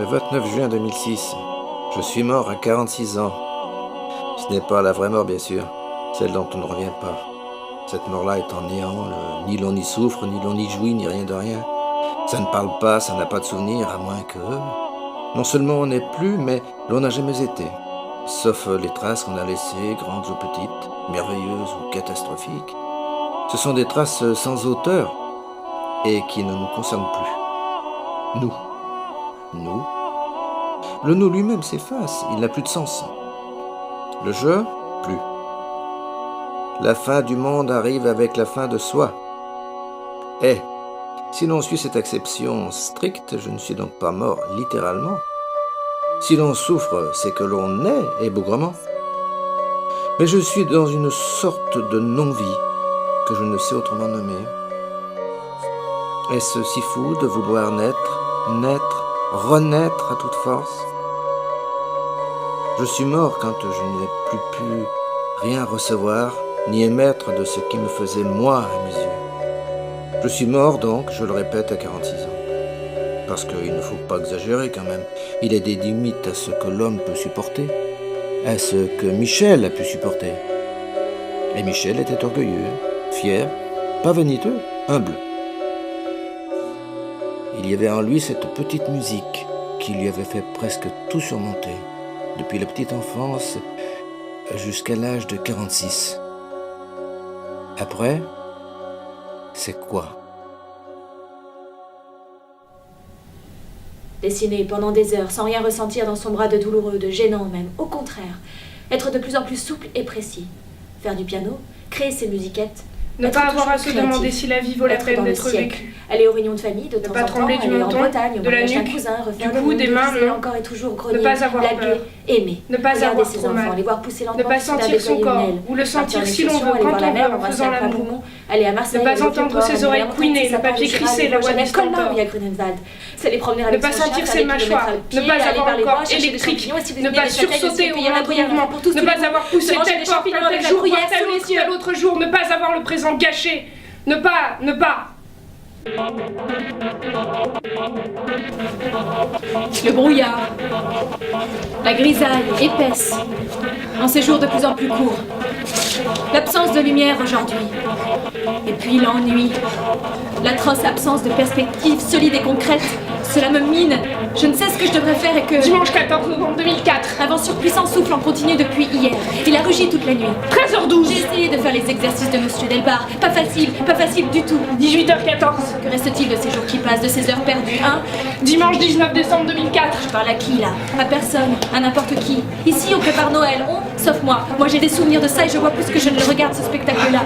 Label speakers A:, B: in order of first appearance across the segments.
A: Le 29 juin 2006, je suis mort à 46 ans. Ce n'est pas la vraie mort, bien sûr, celle dont on ne revient pas. Cette mort-là est en néant, ni l'on y souffre, ni l'on y jouit, ni rien de rien. Ça ne parle pas, ça n'a pas de souvenir, à moins que... Non seulement on n'est plus, mais l'on n'a jamais été. Sauf les traces qu'on a laissées, grandes ou petites, merveilleuses ou catastrophiques. Ce sont des traces sans auteur et qui ne nous concernent plus. Nous. Le nous lui-même s'efface, il n'a plus de sens. Le je, plus. La fin du monde arrive avec la fin de soi. Et, si l'on suit cette acception stricte, je ne suis donc pas mort littéralement. Si l'on souffre, c'est que l'on naît ébourement. Mais je suis dans une sorte de non-vie que je ne sais autrement nommer. Est-ce si fou de vouloir naître, renaître à toute force? Je suis mort quand je n'ai plus pu rien recevoir, ni émettre de ce qui me faisait moi à mes yeux. Je suis mort donc, je le répète, à 46 ans. Parce qu'il ne faut pas exagérer quand même. Il y a des limites à ce que l'homme peut supporter, à ce que Michel a pu supporter. Et Michel était orgueilleux, fier, pas vaniteux, humble. Il y avait en lui cette petite musique qui lui avait fait presque tout surmonter, depuis la petite enfance jusqu'à l'âge de 46. Après, c'est quoi?
B: Dessiner pendant des heures sans rien ressentir dans son bras de douloureux, de gênant même. Au contraire, être de plus en plus souple et précis. Faire du piano, créer ses musiquettes.
C: Ne pas avoir à se demander si la vie vaut la peine d'être vécue.
B: Aller aux réunions de famille de temps en temps,
C: trembler du
B: aller en
C: menton,
B: Bretagne, au
C: de la
B: mariage d'un
C: nuque,
B: cousin, refaire
C: du
B: le
C: cou,
B: monde,
C: des mains,
B: visiter
C: non.
B: encore et toujours, grogner,
C: Ne pas avoir
B: blaguer,
C: peur.
B: aimer,
C: Ne pas
B: regarder
C: avoir
B: ses
C: trop
B: enfants,
C: mal.
B: les voir pousser lentement,
C: Ne pas
B: soudain
C: sentir son
B: déployer
C: corps,
B: une aile,
C: ou le
B: partir
C: sentir
B: en
C: si l'on
B: excursion,
C: veut,
B: aller voir
C: quand
B: la
C: on
B: mer,
C: veut, en
B: embrasser
C: faisant
B: un
C: l'amour.
B: poumon, aller à Marseille,
C: Ne pas
B: aller au
C: entendre
B: Vieux-Port,
C: ses
B: aller
C: oreilles
B: à la
C: couiner,
B: montagne,
C: le papier
B: Saint-Paul,
C: crissé,
B: Gérald,
C: la voix
B: Genève,
C: du
B: Colmar,
C: stentor.
B: ou à Grunewald. C'est les promener
C: Ne
B: avec
C: pas
B: son chien,
C: sentir
B: faire
C: ses
B: des
C: mâchoires,
B: kilomètres à pied,
C: ne pas
B: aller
C: avoir
B: par les
C: un corps
B: bois, chercher des
C: électrique,
B: champignons, et si vous
C: ne
B: venez
C: pas
B: des châtaignes,
C: sursauter au
B: cueillir la
C: moindre
B: bruyère
C: mouvement,
B: pour tous
C: ne
B: tous
C: pas
B: les
C: avoir
B: jours,
C: poussé
B: se manger
C: telle
B: des
C: porte
B: champignons
C: un
B: avec
C: tel
B: la
C: jour,
B: bruyère
C: voir tel
B: sous les
C: métier
B: yeux.
C: à l'autre jour, ne pas avoir le présent gâché, ne pas.
B: Le brouillard, la grisaille épaisse, en ces jours de plus en plus courts, l'absence de lumière aujourd'hui, et puis l'ennui, l'atroce absence de perspective solide et concrète, cela me mine, je ne sais ce que je devrais faire et que...
C: Dimanche 14 novembre 2004.
B: Un vent surpuissant souffle en continu depuis hier, il a rugi toute la nuit.
C: 13h12.
B: J'ai essayé de faire les exercices de Monsieur Delbar, pas facile du tout.
C: 18h14.
B: Que reste-t-il de ces jours qui passent, de ces heures perdues, hein?
C: Dimanche 19 décembre 2004.
B: Je parle à qui, là? À personne, à n'importe qui. Ici, on prépare Noël, sauf moi. Moi, j'ai des souvenirs de ça et je vois plus que je ne le regarde, ce spectacle-là.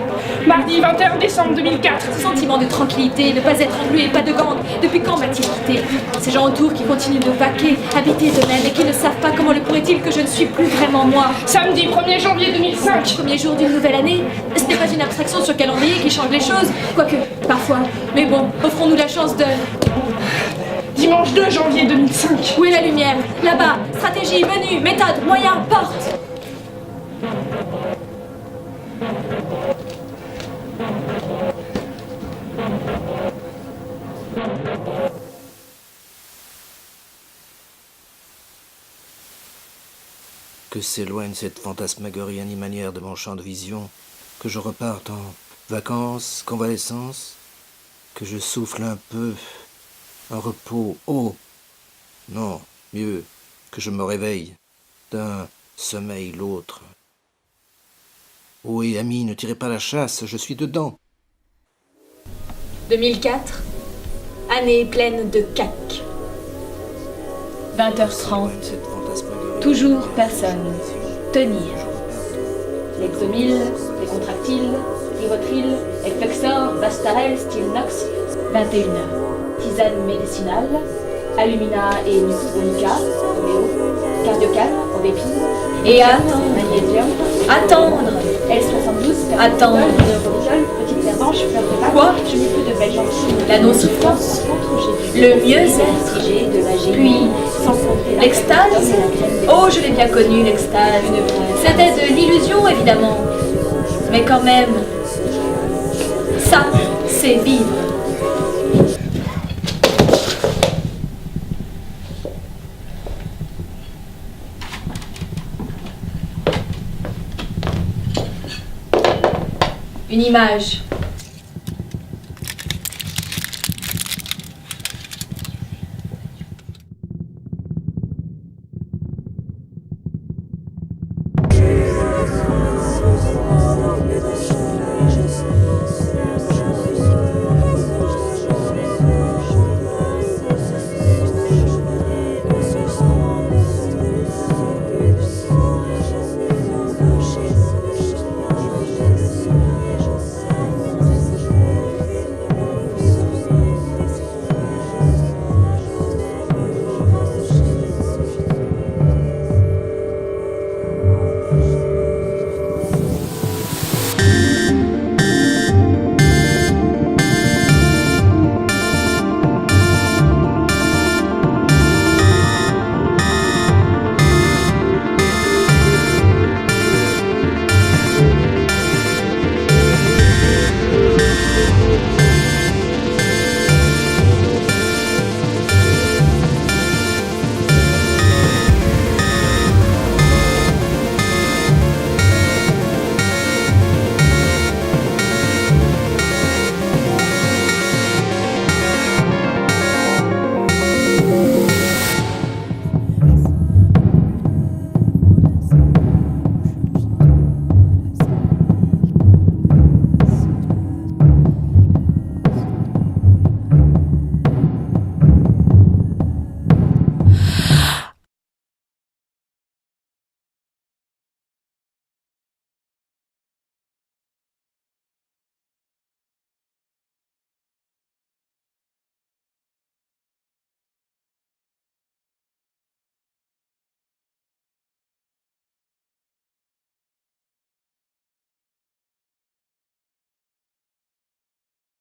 C: Mardi 21 décembre 2004.
B: Ce sentiment de tranquillité, ne pas être englué, pas de gante. Depuis quand m'a-t-il quitté? Ces gens autour qui continuent de vaquer, habiter d'eux-mêmes et qui ne savent pas comment le pourrait-il que je ne suis plus vraiment moi.
C: Samedi 1er janvier 2005.
B: Premier jour d'une nouvelle année, ce n'est pas une abstraction sur calendrier qui change les choses, quoique, parfois. Mais bon, offrons-nous la chance de...
C: Dimanche 2 janvier 2005.
B: Où est la lumière? Là-bas, stratégie, menu, méthode, moyen, porte.
A: Que s'éloigne cette fantasmagorie animalière de mon champ de vision, que je reparte en vacances, convalescence, que je souffle un peu, un repos, non, mieux, que je me réveille d'un sommeil l'autre. Oui, amis, ne tirez pas la chasse, je suis dedans.
B: 2004, année pleine de cac. 20h30, toujours personne. Tenir. Lexomil, les contractiles, Rivotril, Efflexor, Bastarel, Stilnox. 21h, tisane médicinale, Alumina et Nucronica, Roméo, Cardiocal, Aubépine. Et attendre. Magnésium. Attendre. L72, attendre. Petite pervenche, fleur de bac. Quoi? Je n'ai plus de belles jambes. La non-souffrance. Le mieux-être. Puis, l'extase. Oh, je l'ai bien connu, l'extase. C'était de l'illusion, évidemment. Mais quand même, ça, c'est vivre. une image.